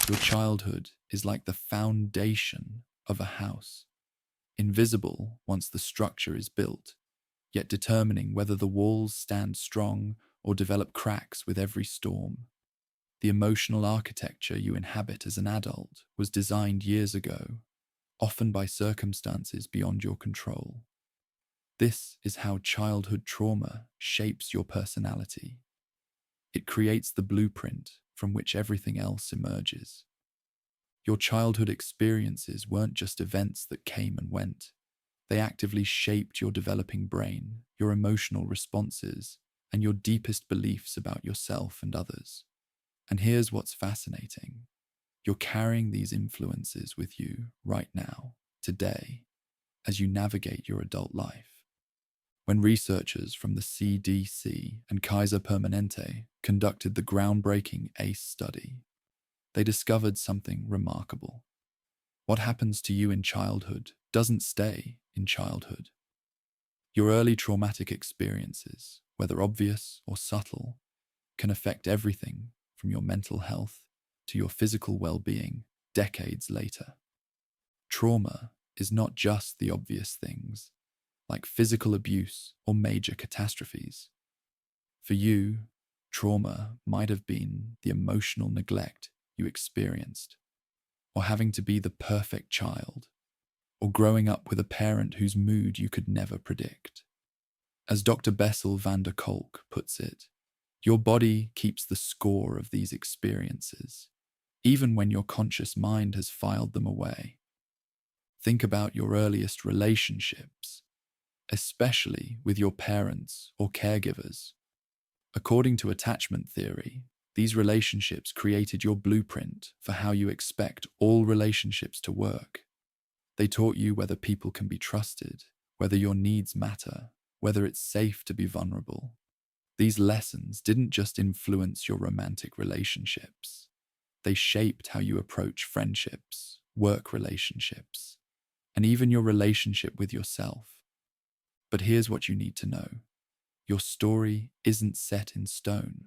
Your childhood is like the foundation of a house, invisible once the structure is built, yet determining whether the walls stand strong or develop cracks with every storm. The emotional architecture you inhabit as an adult was designed years ago, often by circumstances beyond your control. This is how childhood trauma shapes your personality. It creates the blueprint from which everything else emerges. Your childhood experiences weren't just events that came and went. They actively shaped your developing brain, your emotional responses, and your deepest beliefs about yourself and others. And here's what's fascinating. You're carrying these influences with you right now, today, as you navigate your adult life. When researchers from the CDC and Kaiser Permanente conducted the groundbreaking ACE study, they discovered something remarkable. What happens to you in childhood doesn't stay in childhood. Your early traumatic experiences, whether obvious or subtle, can affect everything from your mental health to your physical well-being decades later. Trauma is not just the obvious things, like physical abuse or major catastrophes. For you, trauma might have been the emotional neglect you experienced, or having to be the perfect child, or growing up with a parent whose mood you could never predict. As Dr. Bessel van der Kolk puts it, your body keeps the score of these experiences, even when your conscious mind has filed them away. Think about your earliest relationships, especially with your parents or caregivers. According to attachment theory, these relationships created your blueprint for how you expect all relationships to work. They taught you whether people can be trusted, whether your needs matter, whether it's safe to be vulnerable. These lessons didn't just influence your romantic relationships. They shaped how you approach friendships, work relationships, and even your relationship with yourself. But here's what you need to know. Your story isn't set in stone.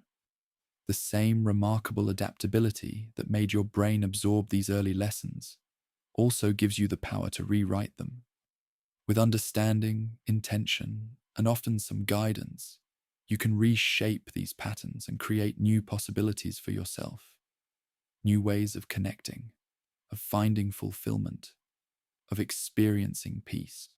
The same remarkable adaptability that made your brain absorb these early lessons also gives you the power to rewrite them. With understanding, intention, and often some guidance, you can reshape these patterns and create new possibilities for yourself. New ways of connecting, of finding fulfillment, of experiencing peace.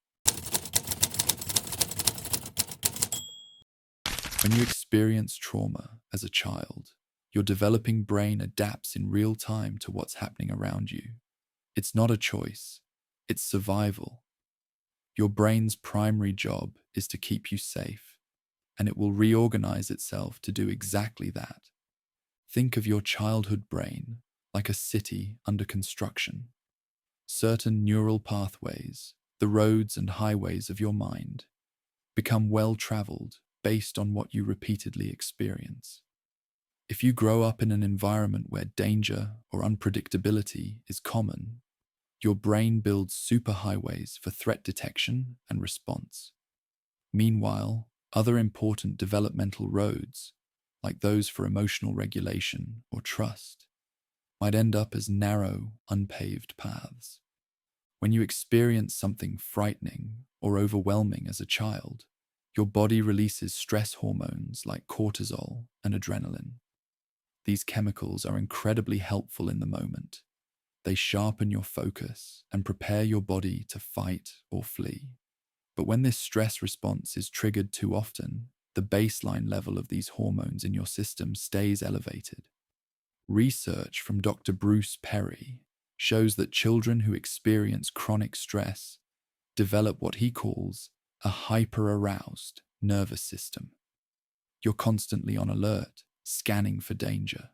When you experience trauma as a child, your developing brain adapts in real time to what's happening around you. It's not a choice, it's survival. Your brain's primary job is to keep you safe, and it will reorganize itself to do exactly that. Think of your childhood brain like a city under construction. Certain neural pathways, the roads and highways of your mind, become well-traveled based on what you repeatedly experience. If you grow up in an environment where danger or unpredictability is common, your brain builds superhighways for threat detection and response. Meanwhile, other important developmental roads, like those for emotional regulation or trust, might end up as narrow, unpaved paths. When you experience something frightening or overwhelming as a child, your body releases stress hormones like cortisol and adrenaline. These chemicals are incredibly helpful in the moment. They sharpen your focus and prepare your body to fight or flee. But when this stress response is triggered too often, the baseline level of these hormones in your system stays elevated. Research from Dr. Bruce Perry shows that children who experience chronic stress develop what he calls a hyper-aroused nervous system. You're constantly on alert, scanning for danger.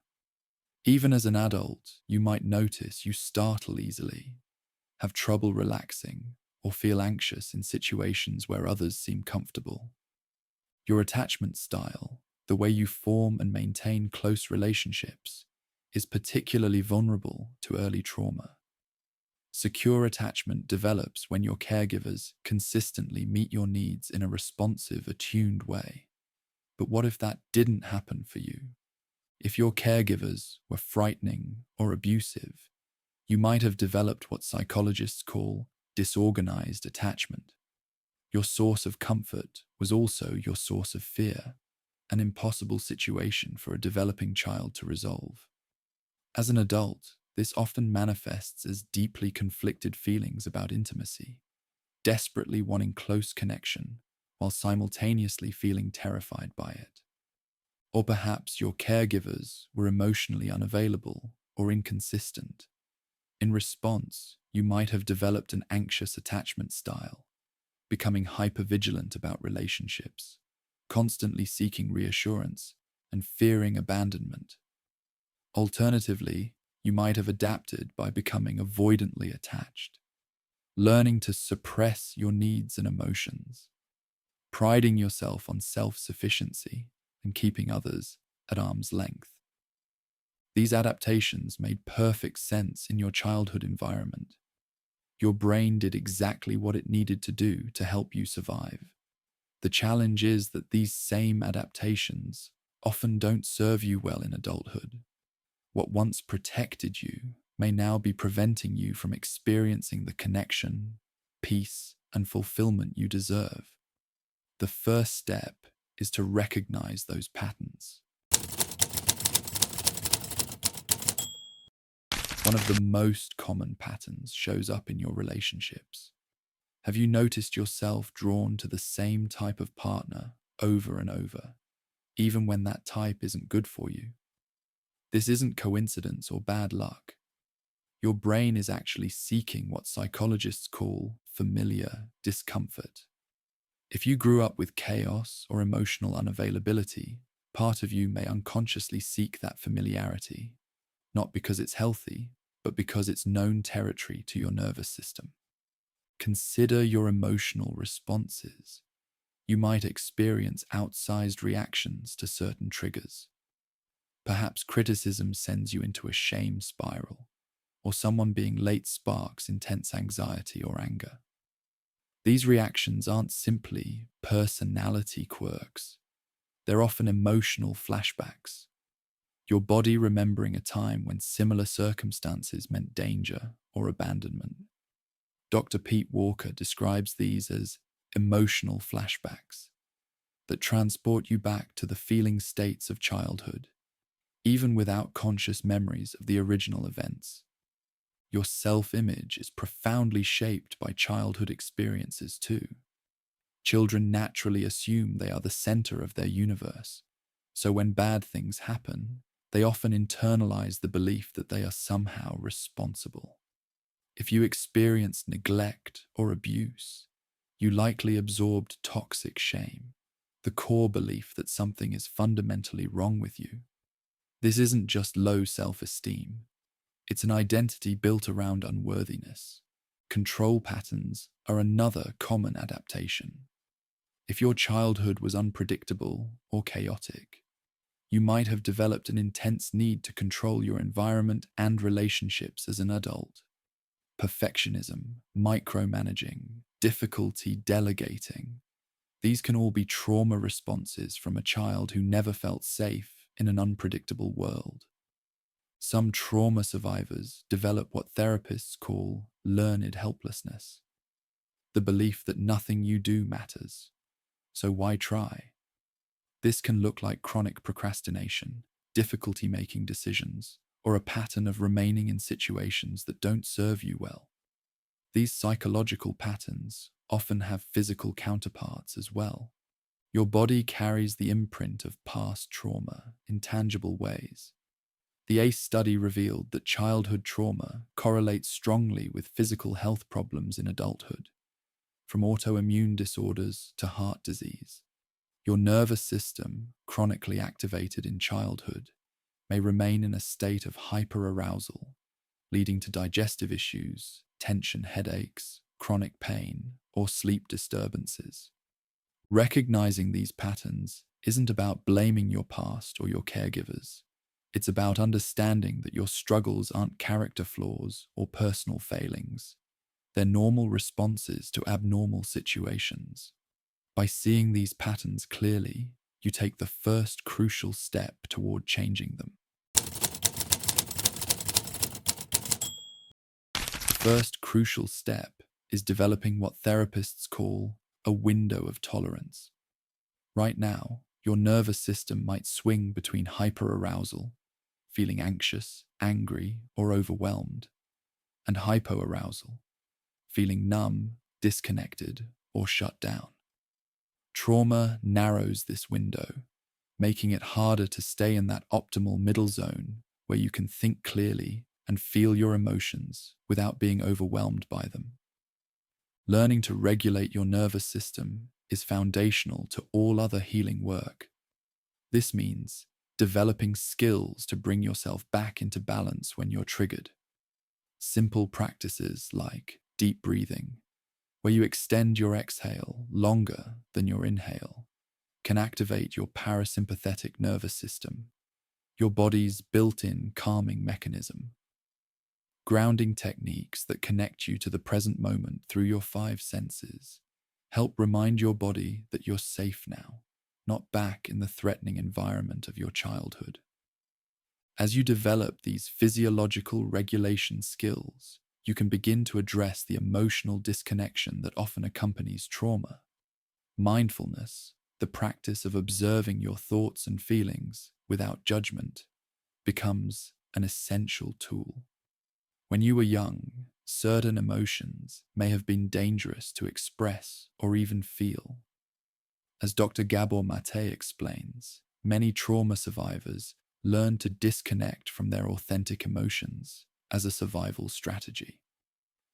Even as an adult, you might notice you startle easily, have trouble relaxing, or feel anxious in situations where others seem comfortable. Your attachment style, the way you form and maintain close relationships, is particularly vulnerable to early trauma. Secure attachment develops when your caregivers consistently meet your needs in a responsive, attuned way. But what if that didn't happen for you? If your caregivers were frightening or abusive, you might have developed what psychologists call disorganized attachment. Your source of comfort was also your source of fear, an impossible situation for a developing child to resolve. As an adult, this often manifests as deeply conflicted feelings about intimacy, desperately wanting close connection while simultaneously feeling terrified by it. Or perhaps your caregivers were emotionally unavailable or inconsistent. In response, you might have developed an anxious attachment style, becoming hypervigilant about relationships, constantly seeking reassurance and fearing abandonment. Alternatively, you might have adapted by becoming avoidantly attached, learning to suppress your needs and emotions, priding yourself on self-sufficiency and keeping others at arm's length. These adaptations made perfect sense in your childhood environment. Your brain did exactly what it needed to do to help you survive. The challenge is that these same adaptations often don't serve you well in adulthood. What once protected you may now be preventing you from experiencing the connection, peace, and fulfillment you deserve. The first step is to recognize those patterns. One of the most common patterns shows up in your relationships. Have you noticed yourself drawn to the same type of partner over and over, even when that type isn't good for you? This isn't coincidence or bad luck. Your brain is actually seeking what psychologists call familiar discomfort. If you grew up with chaos or emotional unavailability, part of you may unconsciously seek that familiarity, not because it's healthy, but because it's known territory to your nervous system. Consider your emotional responses. You might experience outsized reactions to certain triggers. Perhaps criticism sends you into a shame spiral, or someone being late sparks intense anxiety or anger. These reactions aren't simply personality quirks. They're often emotional flashbacks, your body remembering a time when similar circumstances meant danger or abandonment. Dr. Pete Walker describes these as emotional flashbacks that transport you back to the feeling states of childhood, even without conscious memories of the original events. Your self-image is profoundly shaped by childhood experiences too. Children naturally assume they are the center of their universe, so when bad things happen, they often internalize the belief that they are somehow responsible. If you experienced neglect or abuse, you likely absorbed toxic shame, the core belief that something is fundamentally wrong with you. This isn't just low self-esteem. It's an identity built around unworthiness. Control patterns are another common adaptation. If your childhood was unpredictable or chaotic, you might have developed an intense need to control your environment and relationships as an adult. Perfectionism, micromanaging, difficulty delegating. These can all be trauma responses from a child who never felt safe in an unpredictable world. Some trauma survivors develop what therapists call learned helplessness, the belief that nothing you do matters, so why try? This can look like chronic procrastination, difficulty making decisions, or a pattern of remaining in situations that don't serve you well. These psychological patterns often have physical counterparts as well. Your body carries the imprint of past trauma in tangible ways. The ACE study revealed that childhood trauma correlates strongly with physical health problems in adulthood, from autoimmune disorders to heart disease. Your nervous system, chronically activated in childhood, may remain in a state of hyperarousal, leading to digestive issues, tension headaches, chronic pain, or sleep disturbances. Recognizing these patterns isn't about blaming your past or your caregivers. It's about understanding that your struggles aren't character flaws or personal failings. They're normal responses to abnormal situations. By seeing these patterns clearly, you take the first crucial step toward changing them. The first crucial step is developing what therapists call a window of tolerance. Right now, your nervous system might swing between hyperarousal, feeling anxious, angry, or overwhelmed, and hypoarousal, feeling numb, disconnected, or shut down. Trauma narrows this window, making it harder to stay in that optimal middle zone where you can think clearly and feel your emotions without being overwhelmed by them. Learning to regulate your nervous system is foundational to all other healing work. This means developing skills to bring yourself back into balance when you're triggered. Simple practices like deep breathing, where you extend your exhale longer than your inhale, can activate your parasympathetic nervous system, your body's built-in calming mechanism. Grounding techniques that connect you to the present moment through your 5 senses help remind your body that you're safe now, not back in the threatening environment of your childhood. As you develop these physiological regulation skills, you can begin to address the emotional disconnection that often accompanies trauma. Mindfulness, the practice of observing your thoughts and feelings without judgment, becomes an essential tool. When you were young, certain emotions may have been dangerous to express or even feel. As Dr. Gabor Mate explains, many trauma survivors learn to disconnect from their authentic emotions as a survival strategy.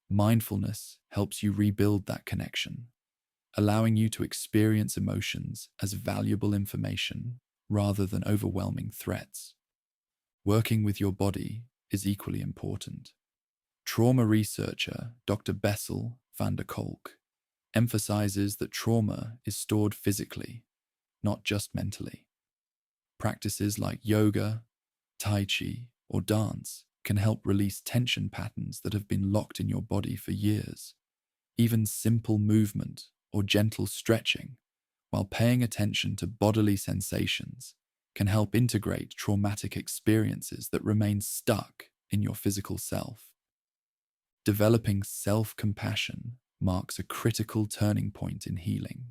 Mindfulness helps you rebuild that connection, allowing you to experience emotions as valuable information rather than overwhelming threats. Working with your body is equally important. Trauma researcher Dr. Bessel van der Kolk emphasizes that trauma is stored physically, not just mentally. Practices like yoga, tai chi, or dance can help release tension patterns that have been locked in your body for years. Even simple movement or gentle stretching, while paying attention to bodily sensations, can help integrate traumatic experiences that remain stuck in your physical self. Developing self-compassion marks a critical turning point in healing.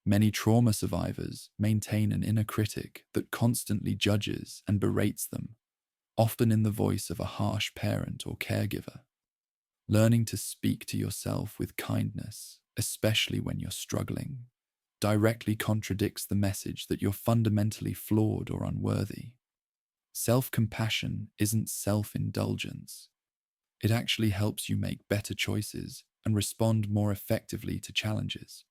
Many trauma survivors maintain an inner critic that constantly judges and berates them, often in the voice of a harsh parent or caregiver. Learning to speak to yourself with kindness, especially when you're struggling, directly contradicts the message that you're fundamentally flawed or unworthy. Self-compassion isn't self-indulgence. It actually helps you make better choices and respond more effectively to challenges.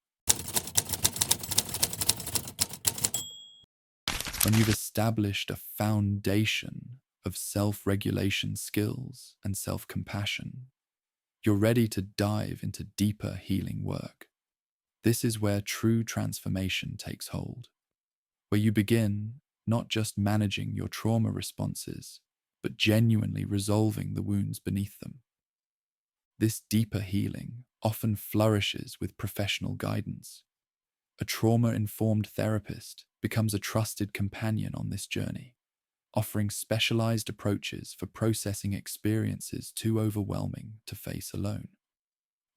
When you've established a foundation of self-regulation skills and self-compassion, you're ready to dive into deeper healing work. This is where true transformation takes hold, where you begin not just managing your trauma responses, but genuinely resolving the wounds beneath them. This deeper healing often flourishes with professional guidance. A trauma-informed therapist becomes a trusted companion on this journey, offering specialized approaches for processing experiences too overwhelming to face alone.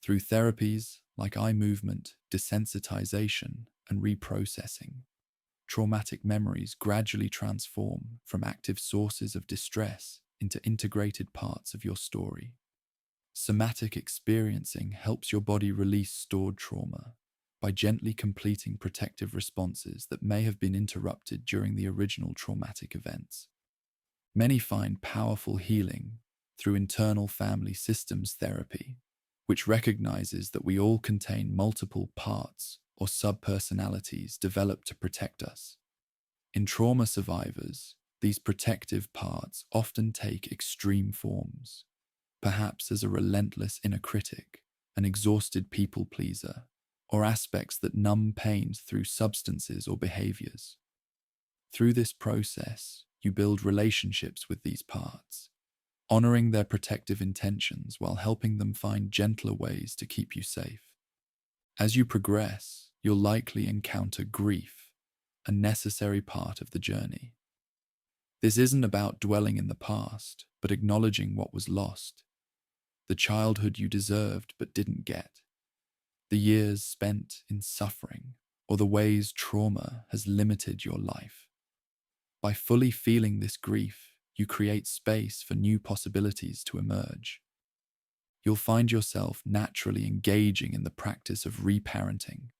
Through therapies like eye movement, desensitization, and reprocessing, traumatic memories gradually transform from active sources of distress into integrated parts of your story. Somatic experiencing helps your body release stored trauma by gently completing protective responses that may have been interrupted during the original traumatic events. Many find powerful healing through internal family systems therapy, which recognizes that we all contain multiple parts or subpersonalities developed to protect us. In trauma survivors, these protective parts often take extreme forms, perhaps as a relentless inner critic, an exhausted people pleaser, or aspects that numb pain through substances or behaviors. Through this process, you build relationships with these parts, honoring their protective intentions while helping them find gentler ways to keep you safe. As you progress, you'll likely encounter grief, a necessary part of the journey. This isn't about dwelling in the past, but acknowledging what was lost, the childhood you deserved but didn't get, the years spent in suffering, or the ways trauma has limited your life. By fully feeling this grief, you create space for new possibilities to emerge. You'll find yourself naturally engaging in the practice of reparenting,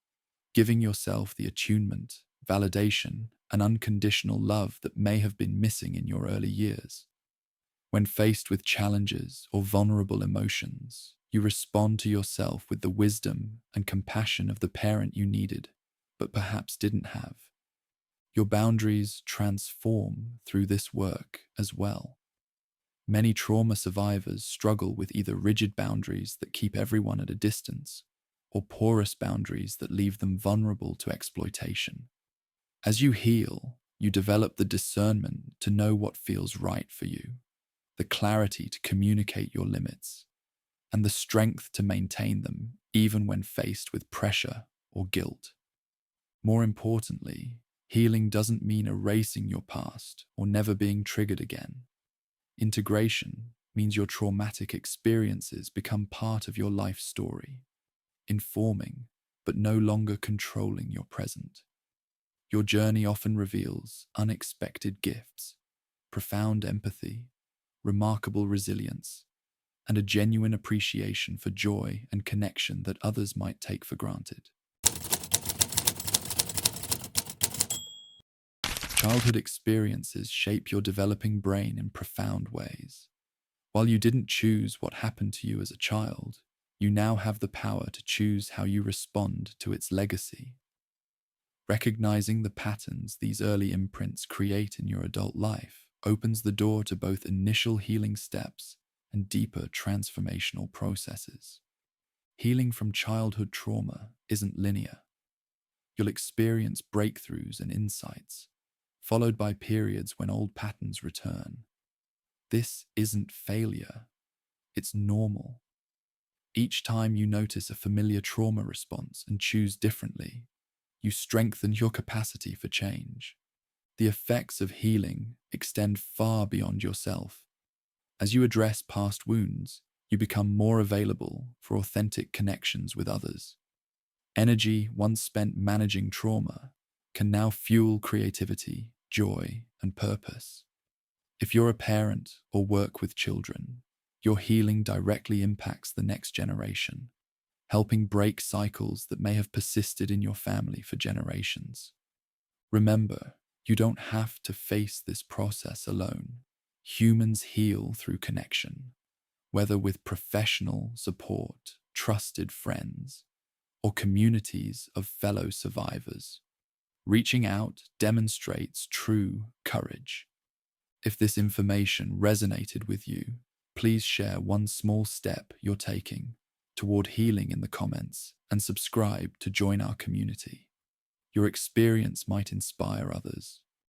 giving yourself the attunement, validation, and unconditional love that may have been missing in your early years. When faced with challenges or vulnerable emotions, you respond to yourself with the wisdom and compassion of the parent you needed, but perhaps didn't have. Your boundaries transform through this work as well. Many trauma survivors struggle with either rigid boundaries that keep everyone at a distance, or porous boundaries that leave them vulnerable to exploitation. As you heal, you develop the discernment to know what feels right for you, the clarity to communicate your limits, and the strength to maintain them even when faced with pressure or guilt. More importantly, healing doesn't mean erasing your past or never being triggered again. Integration means your traumatic experiences become part of your life story, informing but no longer controlling your present. Your journey often reveals unexpected gifts, profound empathy, remarkable resilience, and a genuine appreciation for joy and connection that others might take for granted. Childhood experiences shape your developing brain in profound ways. While you didn't choose what happened to you as a child, you now have the power to choose how you respond to its legacy. Recognizing the patterns these early imprints create in your adult life opens the door to both initial healing steps and deeper transformational processes. Healing from childhood trauma isn't linear. You'll experience breakthroughs and insights, followed by periods when old patterns return. This isn't failure, it's normal. Each time you notice a familiar trauma response and choose differently, you strengthen your capacity for change. The effects of healing extend far beyond yourself. As you address past wounds, you become more available for authentic connections with others. Energy once spent managing trauma can now fuel creativity, joy, and purpose. If you're a parent or work with children, your healing directly impacts the next generation, helping break cycles that may have persisted in your family for generations. Remember, you don't have to face this process alone. Humans heal through connection, whether with professional support, trusted friends, or communities of fellow survivors. Reaching out demonstrates true courage. If this information resonated with you, please share one small step you're taking toward healing in the comments and subscribe to join our community. Your experience might inspire others,